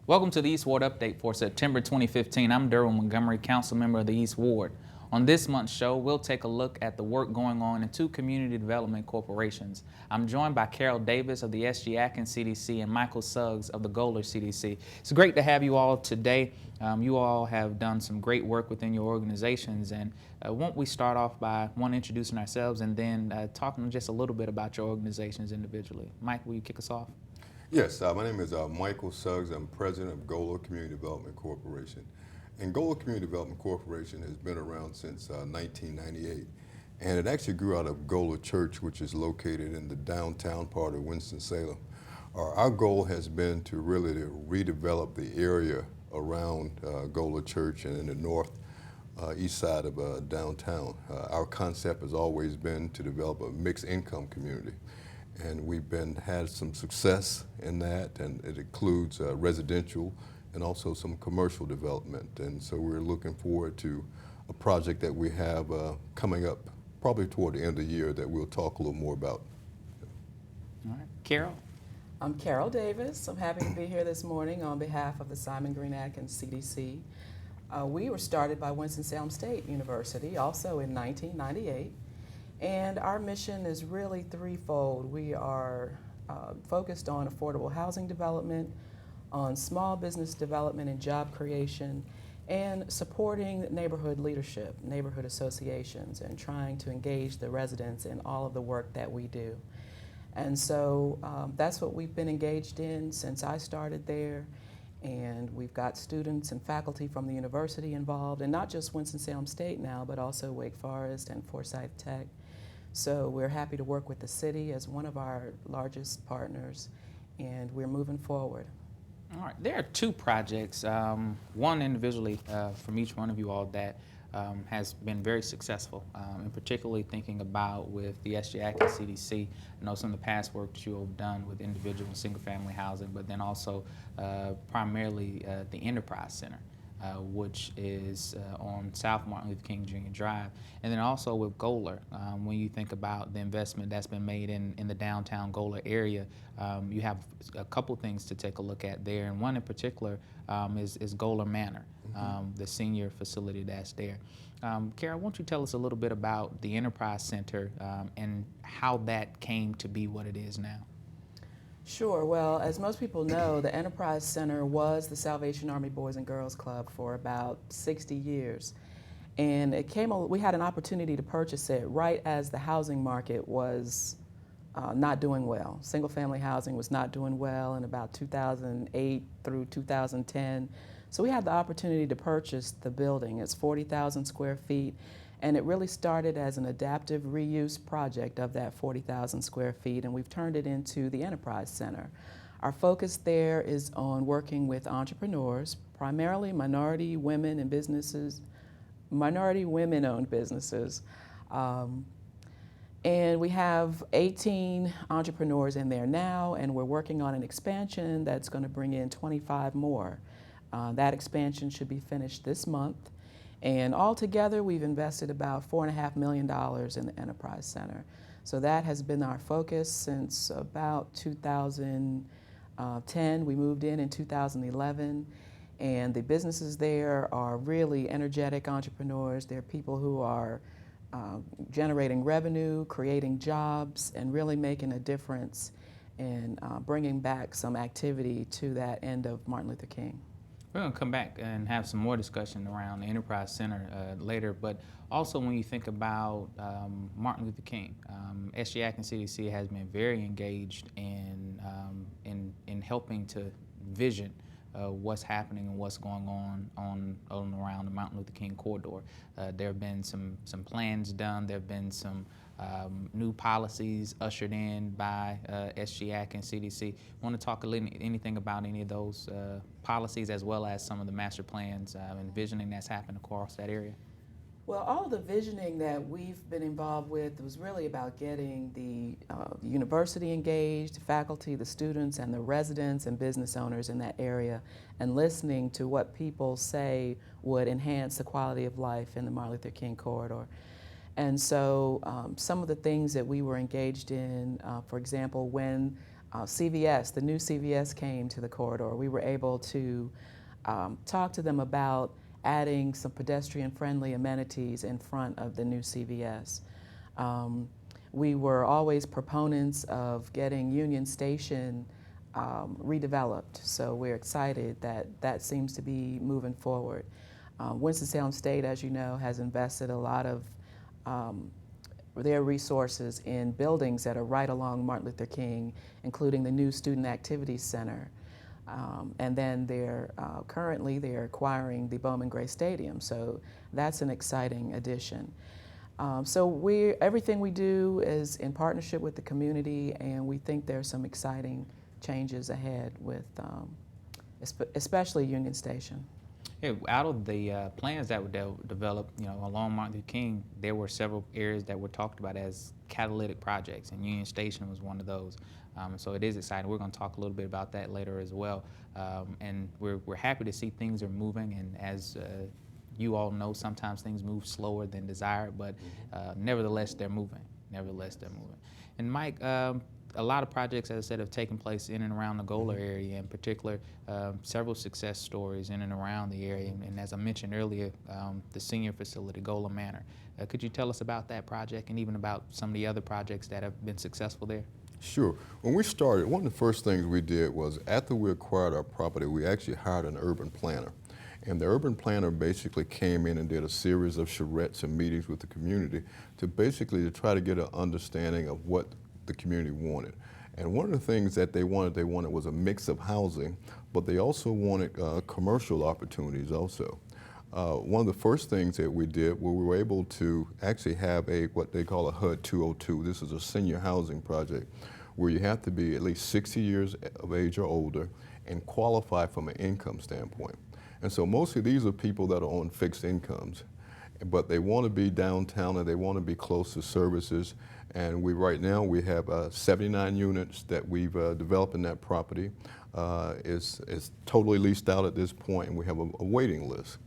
Welcome to the East Ward Update for September 2015. I'm Derwin Montgomery, Council Member of the East Ward. On this month's show, we'll take a look at the work going on in two community development corporations. I'm joined by Carol Davis of the S.G. Atkins CDC and Michael Suggs of the Goler CDC. It's great to have you all today. You all have done some great work within your organizations, and won't we start off by introducing ourselves and then talking just a little bit about your organizations individually. Mike, will you kick us off? Yes, my name is Michael Suggs. I'm president of Goler Community Development Corporation. And Goler Community Development Corporation has been around since 1998. And it actually grew out of Goler Church, which is located in the downtown part of Winston-Salem. Our goal has been to really redevelop the area around Goler Church and in the north east side of downtown. Our concept has always been to develop a mixed income community. And we've had some success in that, and it includes residential and also some commercial development. And so we're looking forward to a project that we have coming up probably toward the end of the year that we'll talk a little more about. All right, Carol. I'm Carol Davis. I'm happy to be here this morning on behalf of the Simon Green Atkins CDC. We were started by Winston-Salem State University also in 1998. And our mission is really threefold. We are focused on affordable housing development, on small business development and job creation, and supporting neighborhood leadership, neighborhood associations, and trying to engage the residents in all of the work that we do. And so that's what we've been engaged in since I started there. And we've got students and faculty from the university involved, and not just Winston-Salem State now, but also Wake Forest and Forsyth Tech. So we're happy to work with the city as one of our largest partners, and we're moving forward. All right, there are two projects, one individually from each one of you all that has been very successful, and particularly thinking about with the S.G. Atkins CDC. I know some of the past work that you have done with individual and single family housing, but then also primarily the Enterprise Center. Which is on South Martin Luther King Jr. Drive. And then also with Goler, when you think about the investment that's been made in the downtown Goler area, you have a couple things to take a look at there. And one in particular is Goler Manor, the senior facility that's there. Carol, won't you tell us a little bit about the Enterprise Center and how that came to be what it is now? Sure. Well, as most people know, the Enterprise Center was the Salvation Army Boys and Girls Club for about 60 years. And we had an opportunity to purchase it right as the housing market was not doing well. Single family housing was not doing well in about 2008 through 2010. So we had the opportunity to purchase the building. It's 40,000 square feet. And it really started as an adaptive reuse project of that 40,000 square feet, and we've turned it into the Enterprise Center. Our focus there is on working with entrepreneurs, primarily minority women-owned businesses. And we have 18 entrepreneurs in there now, and we're working on an expansion that's going to bring in 25 more. That expansion should be finished this month. And altogether, we've invested about $4.5 million in the Enterprise Center. So that has been our focus since about 2010. We moved in 2011. And the businesses there are really energetic entrepreneurs. They're people who are generating revenue, creating jobs, and really making a difference in bringing back some activity to that end of Martin Luther King. We're going to come back and have some more discussion around the Enterprise Center later, but also when you think about Martin Luther King, S.G. Atkins CDC has been very engaged in helping to vision what's happening and what's going on around the Martin Luther King Corridor. There have been some plans done. There have been some new policies ushered in by S.G. Atkins CDC. Want to talk anything about any of those policies as well as some of the master plans and visioning that's happened across that area? Well, all of the visioning that we've been involved with was really about getting the university engaged, faculty, the students, and the residents and business owners in that area, and listening to what people say would enhance the quality of life in the Martin Luther King Corridor. And so some of the things that we were engaged in, for example, when CVS, the new CVS came to the corridor. We were able to talk to them about adding some pedestrian-friendly amenities in front of the new CVS. We were always proponents of getting Union Station redeveloped, so we're excited that that seems to be moving forward. Winston-Salem State, as you know, has invested a lot of their resources in buildings that are right along Martin Luther King, including the new Student Activities Center. And then currently they're acquiring the Bowman Gray Stadium, so that's an exciting addition. So everything we do is in partnership with the community, and we think there's some exciting changes ahead with especially Union Station. Yeah, out of the plans that were developed, along Martin Luther King, there were several areas that were talked about as catalytic projects, and Union Station was one of those. So it is exciting. We're going to talk a little bit about that later as well. And we're happy to see things are moving, and as you all know, sometimes things move slower than desired, but nevertheless, they're moving. And Mike, a lot of projects, as I said, have taken place in and around the Gola area, in particular, several success stories in and around the area. And as I mentioned earlier, the senior facility, Gola Manor. Could you tell us about that project and even about some of the other projects that have been successful there? Sure. When we started, one of the first things we did was after we acquired our property, we actually hired an urban planner. And the urban planner basically came in and did a series of charrettes and meetings with the community to try to get an understanding of what the community wanted. And one of the things that they wanted was a mix of housing, but they also wanted commercial opportunities also. One of the first things that we did, we were able to actually have what they call a HUD 202. This is a senior housing project where you have to be at least 60 years of age or older and qualify from an income standpoint. And so mostly these are people that are on fixed incomes, but they want to be downtown and they want to be close to services. And right now we have 79 units that we've developed in that property. It's totally leased out at this point, and we have a waiting list.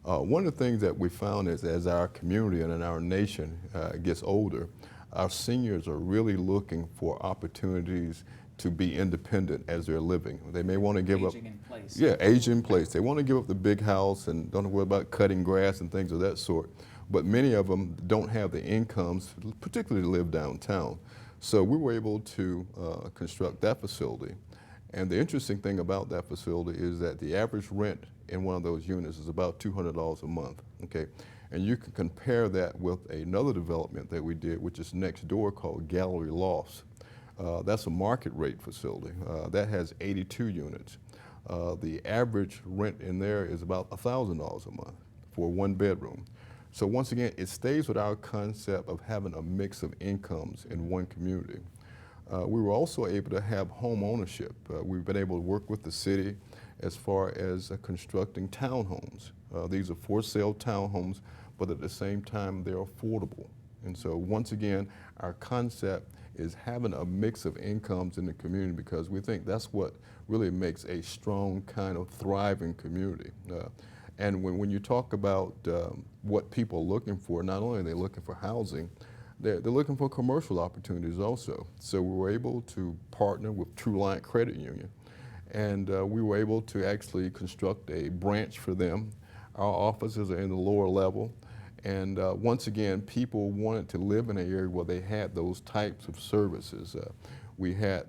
One of the things that we found is as our community and our nation gets older, our seniors are really looking for opportunities to be independent as they're living. They may want to give up. Aging in place. Yeah, age in place. They want to give up the big house and don't worry about cutting grass and things of that sort. But many of them don't have the incomes, particularly to live downtown. So we were able to construct that facility. And the interesting thing about that facility is that the average rent in one of those units is about $200 a month, okay? And you can compare that with another development that we did, which is next door, called Gallery Lofts. That's a market rate facility. That has 82 units. The average rent in there is about $1,000 a month for one bedroom. So once again, it stays with our concept of having a mix of incomes in one community. We were also able to have home ownership. We've been able to work with the city as far as constructing townhomes. These are for sale townhomes, but at the same time, they're affordable. And so once again, our concept is having a mix of incomes in the community, because we think that's what really makes a strong kind of thriving community. And when you talk about what people are looking for, not only are they looking for housing, they're looking for commercial opportunities also. So we were able to partner with True Line Credit Union, and we were able to actually construct a branch for them. Our offices are in the lower level. And once again, people wanted to live in an area where they had those types of services. We had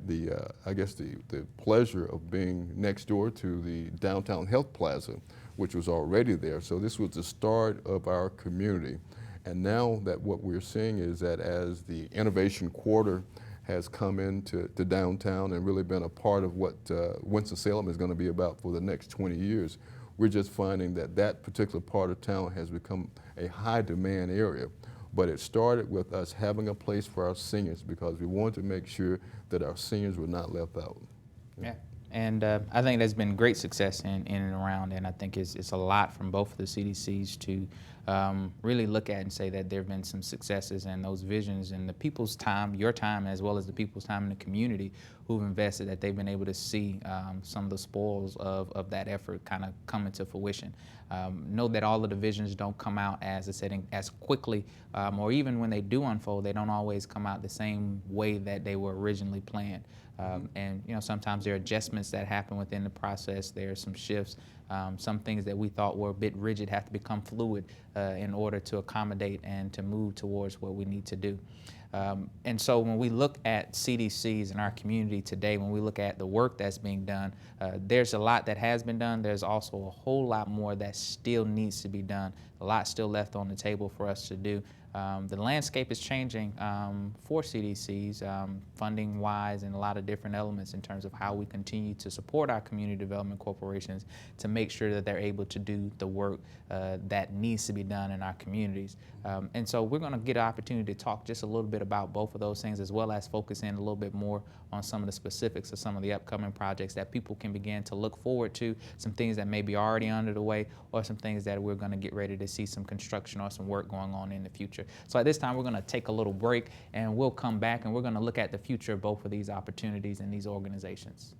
I guess the pleasure of being next door to the downtown health plaza, which was already there. So this was the start of our community. And now that what we're seeing is that as the innovation quarter has come into downtown and really been a part of what Winston-Salem is going to be about for the next 20 years, we're just finding that that particular part of town has become a high demand area. But it started with us having a place for our seniors, because we wanted to make sure that our seniors were not left out. Yeah. And I think there's been great success in and around, and I think it's a lot from both of the CDCs to really look at and say that there have been some successes, and those visions and the people's time, your time, as well as the people's time in the community who've invested, that they've been able to see some of the spoils of that effort kind of come into fruition. Know that all of the visions don't come out, as I said, as quickly, or even when they do unfold, they don't always come out the same way that they were originally planned. And sometimes there are adjustments that happen within the process. There are some shifts. Some things that we thought were a bit rigid have to become fluid in order to accommodate and to move towards what we need to do. And so when we look at CDCs in our community today, when we look at the work that's being done, there's a lot that has been done. There's also a whole lot more that still needs to be done. A lot still left on the table for us to do. The landscape is changing for CDCs, funding-wise, and a lot of different elements in terms of how we continue to support our community development corporations to make sure that they're able to do the work that needs to be done in our communities. And so we're going to get an opportunity to talk just a little bit about both of those things, as well as focus in a little bit more on some of the specifics of some of the upcoming projects that people can begin to look forward to, some things that may be already under the way, or some things that we're going to get ready to see some construction or some work going on in the future. So at this time, we're going to take a little break, and we'll come back and we're going to look at the future of both of these opportunities and these organizations.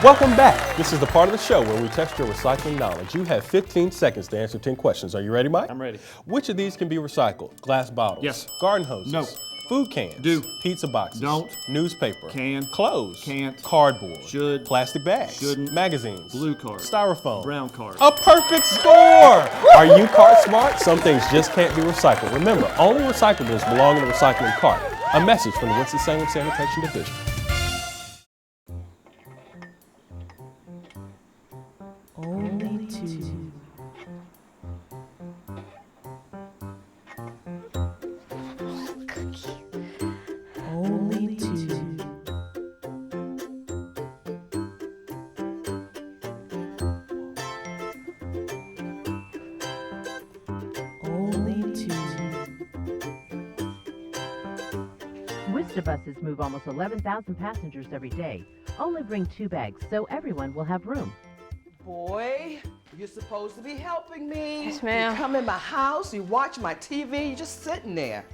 Welcome back. This is the part of the show where we test your recycling knowledge. You have 15 seconds to answer 10 questions. Are you ready, Mike? I'm ready. Which of these can be recycled? Glass bottles. Yes. Garden hoses. No. Food cans. Do. Pizza boxes. Don't. Newspaper. Can. Clothes. Can't. Cardboard. Should. Plastic bags. Shouldn't. Magazines. Blue card. Styrofoam. Brown card. A perfect score! Are you cart smart? Some things just can't be recycled. Remember, only recyclables belong in a recycling cart. A message from the Winston-Salem Sanitation Division. Only two. Only two. Only two. Worcester buses move almost 11,000 passengers every day. Only bring 2 bags so everyone will have room. Boy, you're supposed to be helping me. Yes, ma'am. You come in my house, you watch my TV, you're just sitting there.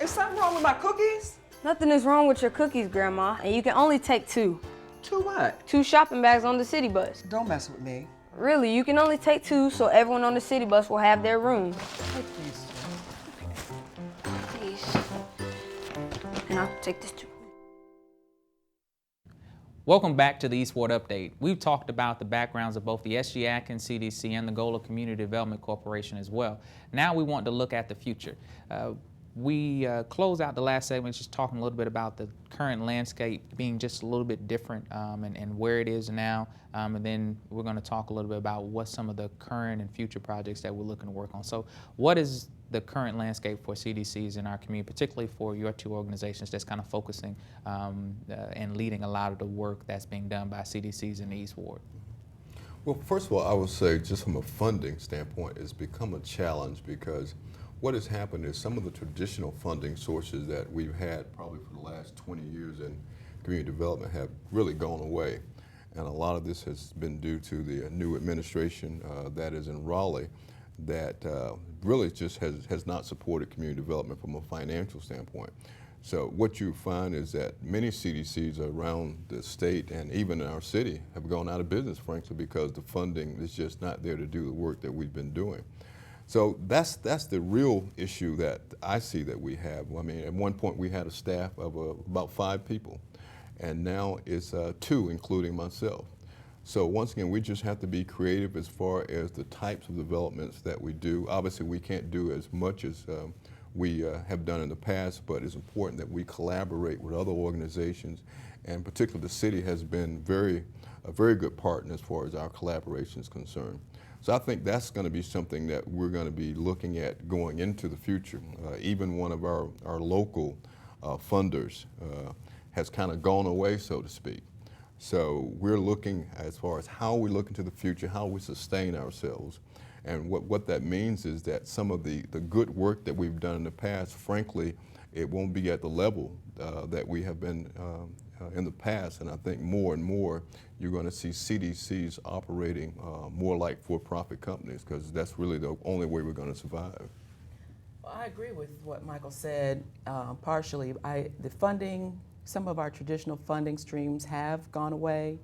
Is something wrong with my cookies? Nothing is wrong with your cookies, Grandma, and you can only take 2. To what? 2 shopping bags on the city bus. Don't mess with me. Really, you can only take 2 so everyone on the city bus will have their room. Hey, please. Please. And I'll take this too. Welcome back to the Eastward Update. We've talked about the backgrounds of both the SG Atkins CDC and the Gola Community Development Corporation as well. Now we want to look at the future. We closed out the last segment just talking a little bit about the current landscape being just a little bit different and where it is now. And then we're going to talk a little bit about what some of the current and future projects that we're looking to work on. So what is the current landscape for CDCs in our community, particularly for your 2 organizations that's kind of focusing and leading a lot of the work that's being done by CDCs in the East Ward? Well, first of all, I would say just from a funding standpoint, it's become a challenge because what has happened is some of the traditional funding sources that we've had probably for the last 20 years in community development have really gone away. And a lot of this has been due to the new administration that is in Raleigh that really just has not supported community development from a financial standpoint. So what you find is that many CDCs around the state and even in our city have gone out of business, frankly, because the funding is just not there to do the work that we've been doing. So that's the real issue that I see that we have. I mean, at one point we had a staff of about 5 people, and now it's 2, including myself. So once again, we just have to be creative as far as the types of developments that we do. Obviously, we can't do as much as we have done in the past, but it's important that we collaborate with other organizations, and particularly the city has been a very good partner as far as our collaboration is concerned. So I think that's going to be something that we're going to be looking at going into the future. Even one of our local funders has kind of gone away, so to speak. So we're looking as far as how we look into the future, how we sustain ourselves. And what that means is that some of the good work that we've done in the past, frankly, it won't be at the level that we have been in the past. And I think more and more you're going to see CDCs operating more like for-profit companies, because that's really the only way we're going to survive. Well, I agree with what Michael said partially. The funding, some of our traditional funding streams have gone away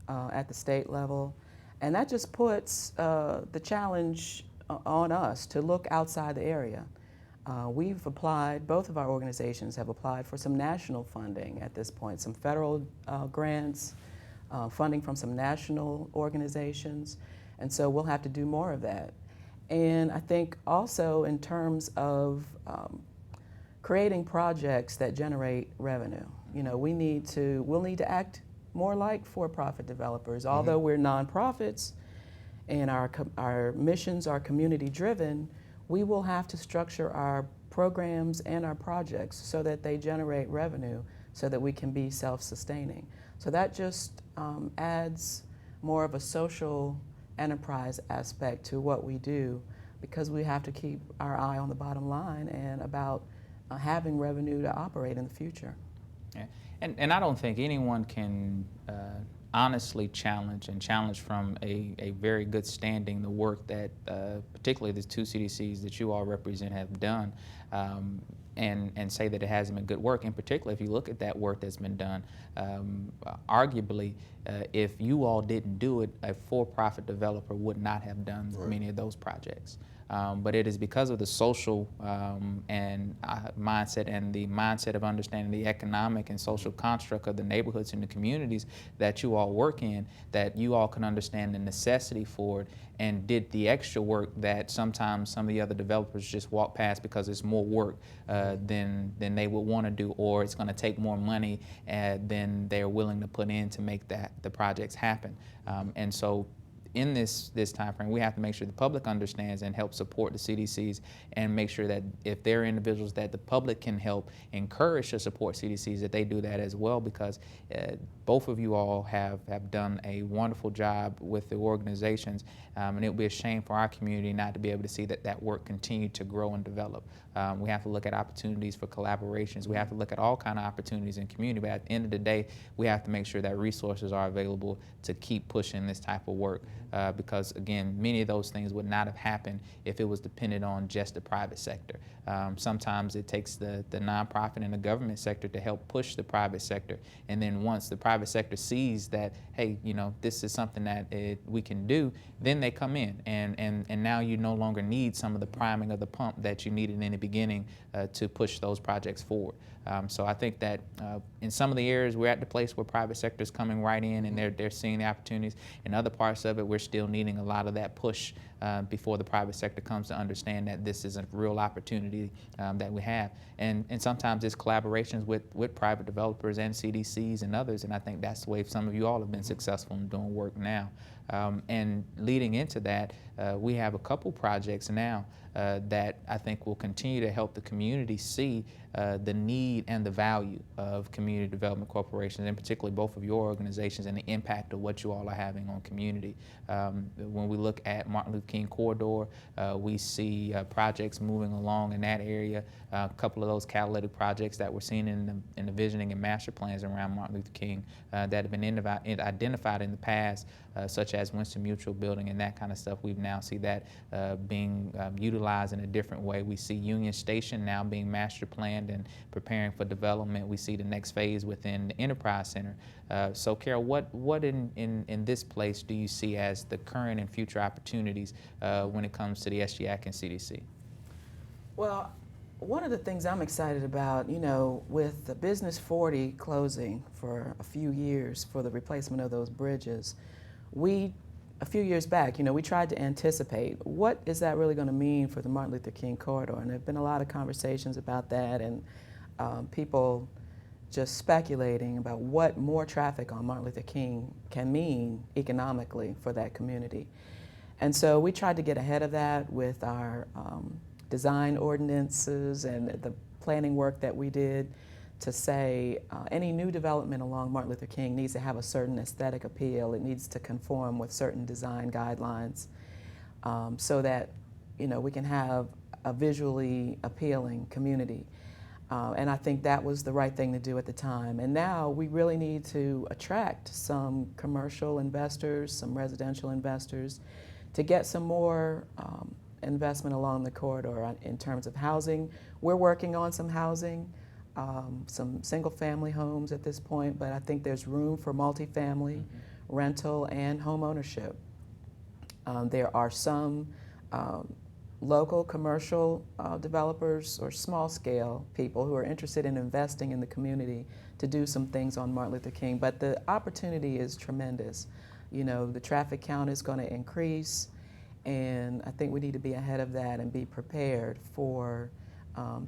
at the state level. And that just puts the challenge on us to look outside the area. We've applied, both of our organizations have applied for some national funding at this point, some federal grants, funding from some national organizations, and so we'll have to do more of that. And I think also in terms of creating projects that generate revenue. You know, we'll need to act more like for-profit developers. Although we're nonprofits and our missions are community-driven, we will have to structure our programs and our projects so that they generate revenue so that we can be self-sustaining. So that just adds more of a social enterprise aspect to what we do, because we have to keep our eye on the bottom line and about having revenue to operate in the future. Yeah. And I don't think anyone can honestly challenge from a very good standing the work that particularly the two CDCs that you all represent have done, and say that it hasn't been good work. In particular, if you look at that work that's been done, arguably, if you all didn't do it, a for-profit developer would not have done many of those projects. But it is because of the social and mindset and the mindset of understanding the economic and social construct of the neighborhoods and the communities that you all work in, that you all can understand the necessity for it and did the extra work that sometimes some of the other developers just walk past because it's more work than they would want to do, or it's going to take more money than they're willing to put in to make the projects happen. And so in this time frame, we have to make sure the public understands and help support the CDCs, and make sure that if there are individuals that the public can help encourage to support CDCs, that they do that as well, because both of you all have done a wonderful job with the organizations, and it would be a shame for our community not to be able to see that work continue to grow and develop. We have to look at opportunities for collaborations. We have to look at all kind of opportunities in community, but at the end of the day, we have to make sure that resources are available to keep pushing this type of work. Because again, many of those things would not have happened if it was dependent on just the private sector. Sometimes it takes the nonprofit and the government sector to help push the private sector, and then once the private sector sees that, hey, you know, this is something that we can do, then they come in, and now you no longer need some of the priming of the pump that you needed in the beginning to push those projects forward. So I think that in some of the areas we're at the place where private sector is coming right in and they're seeing the opportunities. In other parts of it, we're still needing a lot of that push before the private sector comes to understand that this is a real opportunity that we have. And sometimes it's collaborations with private developers and CDCs and others, and I think that's the way some of you all have been successful in doing work now. And leading into that, we have a couple projects now that I think will continue to help the community see the need and the value of community development corporations, and particularly both of your organizations, and the impact of what you all are having on community. When we look at Martin Luther King Corridor, we see projects moving along in that area. A couple of those catalytic projects that we're seeing in the visioning and master plans around Martin Luther King that have been identified in the past, such as Winston Mutual building and that kind of stuff. We now see that being utilized in a different way. We see Union Station now being master planned and preparing for development. We see the next phase within the Enterprise Center. So Carol, what in this place do you see as the current and future opportunities when it comes to the SGAC and CDC? Well, one of the things I'm excited about, you know, with the Business 40 closing for a few years for the replacement of those bridges, a few years back, you know, we tried to anticipate what is that really going to mean for the Martin Luther King Corridor, and there have been a lot of conversations about that, and people just speculating about what more traffic on Martin Luther King can mean economically for that community. And so we tried to get ahead of that with our design ordinances and the planning work that we did to say any new development along Martin Luther King needs to have a certain aesthetic appeal. It needs to conform with certain design guidelines so that, you know, we can have a visually appealing community. And I think that was the right thing to do at the time. And now we really need to attract some commercial investors, some residential investors, to get some more investment along the corridor in terms of housing. We're working on some housing, some single-family homes at this point, but I think there's room for multifamily, rental, and home ownership. There are some local commercial developers or small scale people who are interested in investing in the community to do some things on Martin Luther King. But the opportunity is tremendous. You know, the traffic count is going to increase, and I think we need to be ahead of that and be prepared for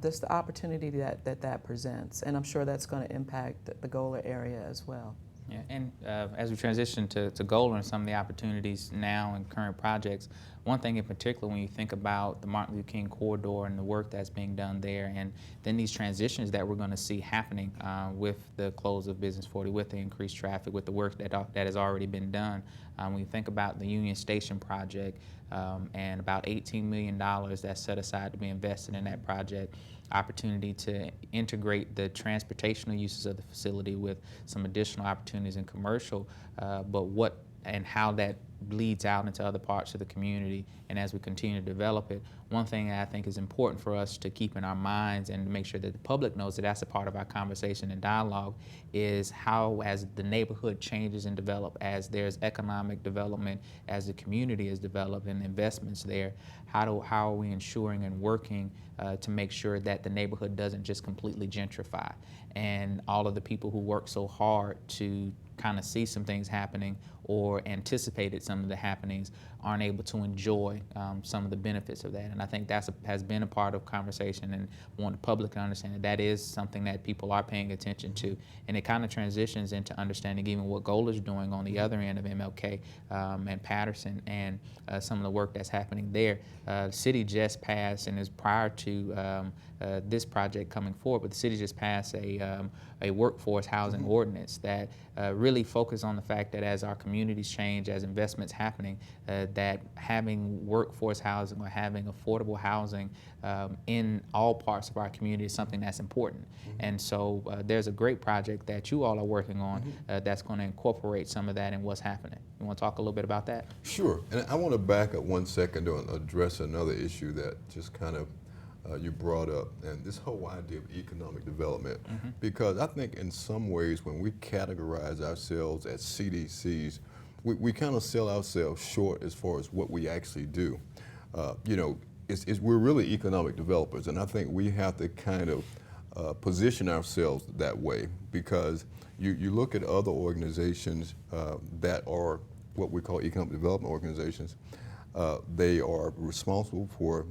just the opportunity that presents. And I'm sure that's going to impact the Gola area as well. Yeah, and as we transition to Gola and some of the opportunities now and current projects, one thing in particular when you think about the Martin Luther King Corridor and the work that's being done there, and then these transitions that we're going to see happening with the close of Business 40, with the increased traffic, with the work that has already been done. When you think about the Union Station project and about $18 million that's set aside to be invested in that project, opportunity to integrate the transportational uses of the facility with some additional opportunities in commercial, but what and how that bleeds out into other parts of the community. And as we continue to develop it, one thing that I think is important for us to keep in our minds and to make sure that the public knows that that's a part of our conversation and dialogue is how, as the neighborhood changes and develop, as there's economic development, as the community is developed and investments there, how are we ensuring and working to make sure that the neighborhood doesn't just completely gentrify, and all of the people who work so hard to kind of see some things happening or anticipated some of the happenings aren't able to enjoy some of the benefits of that. And I think that has been a part of conversation, and want the public to understand that that is something that people are paying attention to. And it kind of transitions into understanding even what Gola is doing on the other end of MLK and Patterson, and some of the work that's happening there. The city just passed, and is prior to this project coming forward, but the city just passed a workforce housing ordinance that really focus on the fact that as our communities change, as investments happening, that having workforce housing or having affordable housing in all parts of our community is something that's important. And so there's a great project that you all are working on that's going to incorporate some of that in what's happening. You want to talk a little bit about that? Sure. And I want to back up 1 second to address another issue that just kind of you brought up, and this whole idea of economic development. Because I think in some ways when we categorize ourselves as CDCs, we kind of sell ourselves short as far as what we actually do. You know, we're really economic developers, and I think we have to kind of position ourselves that way, because you look at other organizations that are what we call economic development organizations. They are responsible for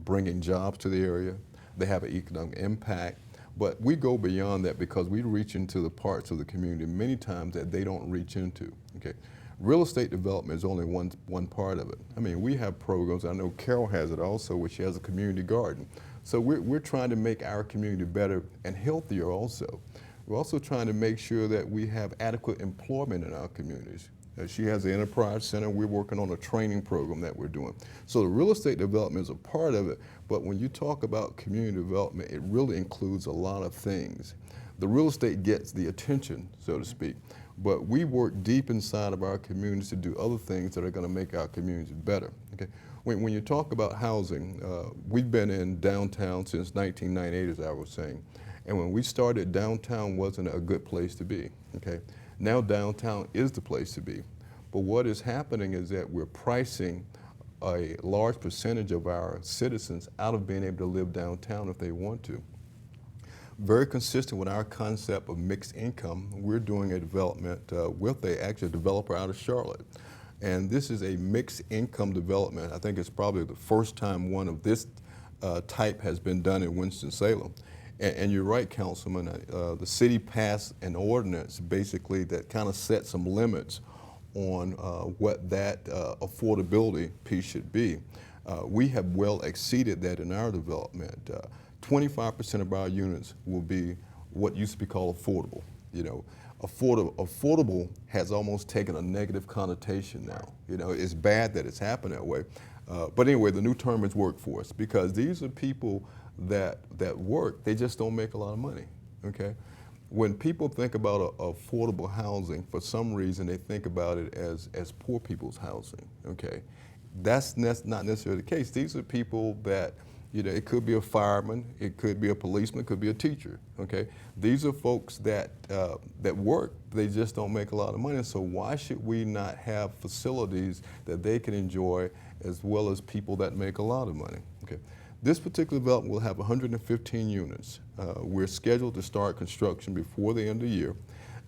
bringing jobs to the area. They have an economic impact, but we go beyond that because we reach into the parts of the community many times that they don't reach into. Okay, real estate development is only one part of it. I mean, we have programs. I know Carol has it also, which she has a community garden. So we're trying to make our community better and healthier also. We're also trying to make sure that we have adequate employment in our communities. She has the Enterprise Center. We're working on a training program that we're doing. So the real estate development is a part of it, but when you talk about community development, it really includes a lot of things. The real estate gets the attention, so to speak, but we work deep inside of our communities to do other things that are going to make our communities better. Okay? When you talk about housing, we've been in downtown since 1998, as I was saying, and when we started, downtown wasn't a good place to be. Okay? Now downtown is the place to be. But what is happening is that we're pricing a large percentage of our citizens out of being able to live downtown if they want to. Very consistent with our concept of mixed income, we're doing a development with actually a developer out of Charlotte. And this is a mixed income development. I think it's probably the first time one of this type has been done in Winston-Salem. And you're right, Councilman, the city passed an ordinance basically that kind of set some limits on what that affordability piece should be. We have well exceeded that in our development. 25% of our units will be what used to be called affordable. You know, affordable has almost taken a negative connotation now. You know, it's bad that it's happened that way. But anyway, the new term is workforce, because these are people that work, they just don't make a lot of money, okay? When people think about affordable housing, for some reason they think about it as poor people's housing, okay? That's not necessarily the case. These are people that, You know, it could be a fireman, it could be a policeman, it could be a teacher. Okay, these are folks that that work. They just don't make a lot of money. So why should we not have facilities that they can enjoy, as well as people that make a lot of money? Okay, this particular development will have 115 units. We're scheduled to start construction before the end of the year.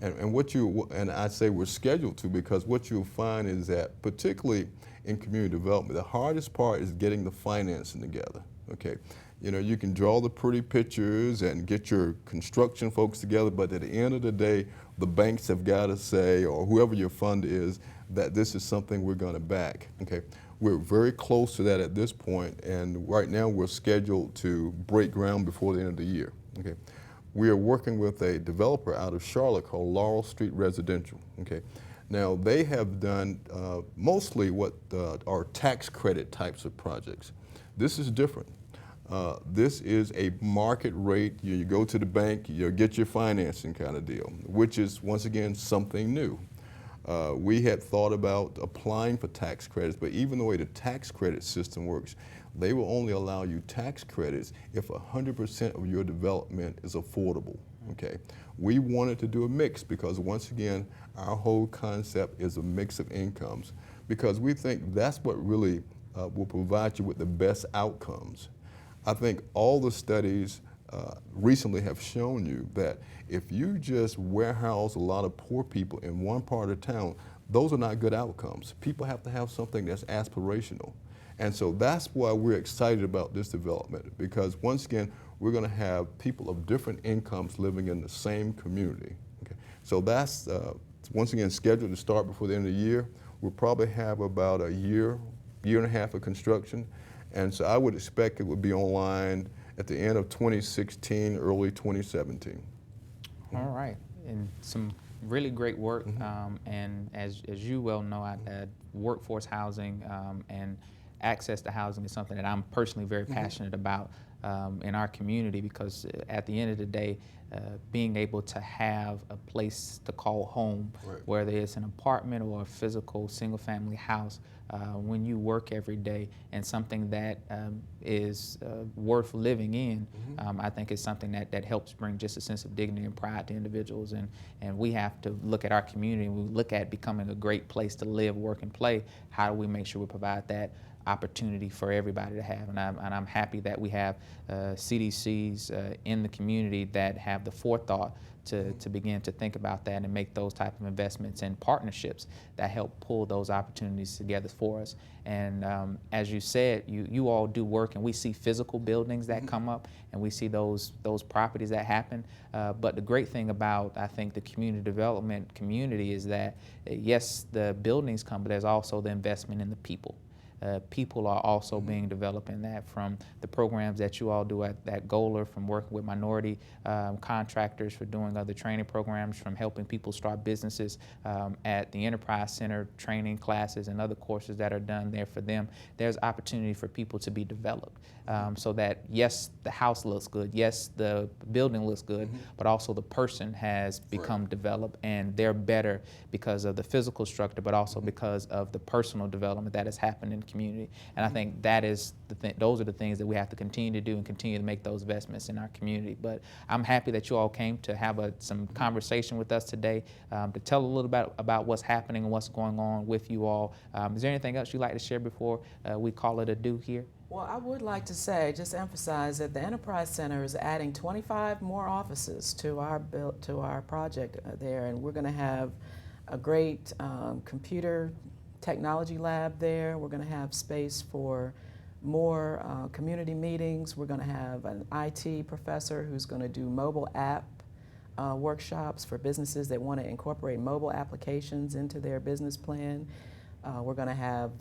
And I say we're scheduled to because what you'll find is that, particularly in community development, the hardest part is getting the financing together. Okay, you know, you can draw the pretty pictures and get your construction folks together, but at the end of the day, the banks have got to say, or whoever your fund is, that this is something we're going to back. Okay, we're very close to that at this point, and right now we're scheduled to break ground before the end of the year. Okay. We are working with a developer out of Charlotte called Laurel Street Residential. Okay, now they have done mostly what are tax credit types of projects. This is different. This is a market rate. You go to the bank, you get your financing kind of deal, which is once again something new. We had thought about applying for tax credits, but even the way the tax credit system works, they will only allow you tax credits if 100% of your development is affordable. Okay, we wanted to do a mix because once again, our whole concept is a mix of incomes because we think that's what really will provide you with the best outcomes. I think all the studies recently have shown you that if you just warehouse a lot of poor people in one part of town, those are not good outcomes. People have to have something that's aspirational. And so that's why we're excited about this development, because once again, we're going to have people of different incomes living in the same community. Okay. So that's once again scheduled to start before the end of the year. We'll probably have about a year and a half of construction. And so I would expect it would be online at the end of 2016, early 2017. All right, and some really great work. And as you well know, workforce housing and access to housing is something that I'm personally very passionate about in our community, because at the end of the day, being able to have a place to call home, whether it's an apartment or a physical single-family house, when you work every day, and something that is worth living in, I think it's something that helps bring just a sense of dignity and pride to individuals. And we have to look at our community, and we look at becoming a great place to live, work, and play. How do we make sure we provide that opportunity for everybody to have? And I'm happy that we have CDCs in the community that have the forethought to begin to think about that and make those type of investments and partnerships that help pull those opportunities together for us. And as you said, you all do work, and we see physical buildings that come up, and we see those properties that happen. But the great thing about, I think, the community development community is that, yes, the buildings come, but there's also the investment in the people. People are also being developed in that, from the programs that you all do at Golar, from working with minority contractors, for doing other training programs, from helping people start businesses at the Enterprise Center, training classes and other courses that are done there for them. There's opportunity for people to be developed so that, yes, the house looks good, yes, the building looks good, but also the person has become developed, and they're better because of the physical structure, but also because of the personal development that has happened in the community. And I think that is those are the things that we have to continue to do and continue to make those investments in our community. But I'm happy that you all came to have some conversation with us today, to tell a little bit about what's happening and what's going on with you all. Is there anything else you'd like to share before we call it a do here? Well, I would like to say, just emphasize that the Enterprise Center is adding 25 more offices to our project there, and we're going to have a great computer technology lab there. We're going to have space for more community meetings. We're going to have an IT professor who's going to do mobile app workshops for businesses that want to incorporate mobile applications into their business plan. We're going to have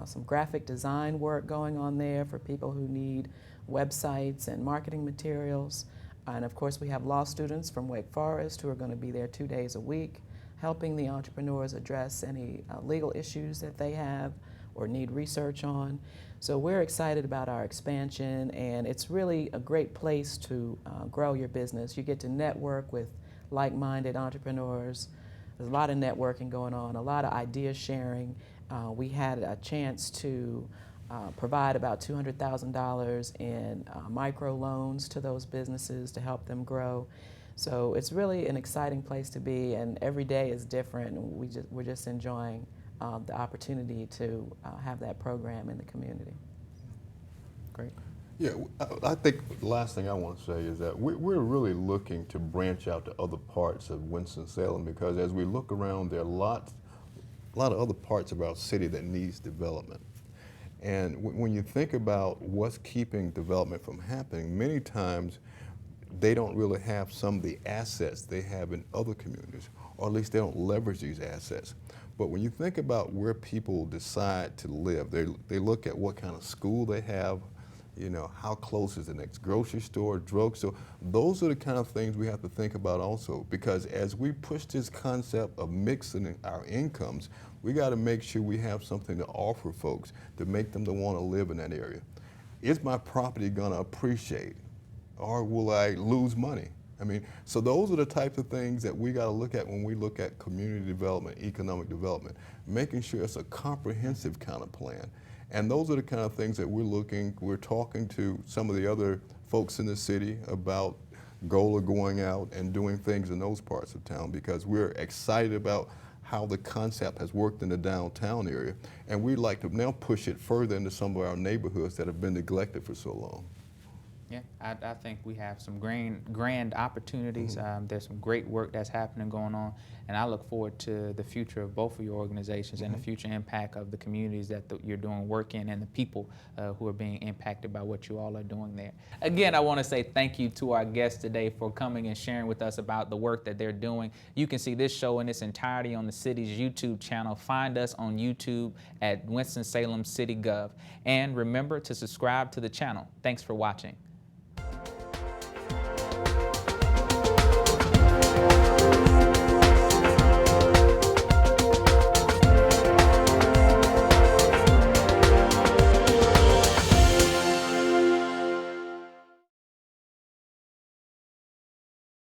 some graphic design work going on there for people who need websites and marketing materials. And of course, we have law students from Wake Forest who are going to be there 2 days a week, helping the entrepreneurs address any legal issues that they have or need research on. So we're excited about our expansion, and it's really a great place to grow your business. You get to network with like-minded entrepreneurs. There's a lot of networking going on, a lot of idea sharing. We had a chance to provide about $200,000 in micro loans to those businesses to help them grow. So it's really an exciting place to be, and every day is different. And we're just enjoying the opportunity to have that program in the community. Great. Yeah, I think the last thing I want to say is that we're really looking to branch out to other parts of Winston-Salem, because as we look around, there are a lot of other parts of our city that needs development. And when you think about what's keeping development from happening, many times they don't really have some of the assets they have in other communities, or at least they don't leverage these assets. But when you think about where people decide to live, they look at what kind of school they have, you know, how close is the next grocery store, drugstore. Those are the kind of things we have to think about also, because as we push this concept of mixing our incomes, we got to make sure we have something to offer folks to make them to want to live in that area. Is my property going to appreciate, or will I lose money? I mean, so those are the types of things that we got to look at when we look at community development, economic development, making sure it's a comprehensive kind of plan. And those are the kind of things that we're talking to some of the other folks in the city about GOLA going out and doing things in those parts of town, because we're excited about how the concept has worked in the downtown area. And we'd like to now push it further into some of our neighborhoods that have been neglected for so long. Yeah, I think we have some grand opportunities. There's some great work that's happening going on, and I look forward to the future of both of your organizations and the future impact of the communities that you're doing work in, and the people who are being impacted by what you all are doing there. Again, I want to say thank you to our guests today for coming and sharing with us about the work that they're doing. You can see this show in its entirety on the city's YouTube channel. Find us on YouTube at Winston-Salem City Gov. And remember to subscribe to the channel. Thanks for watching.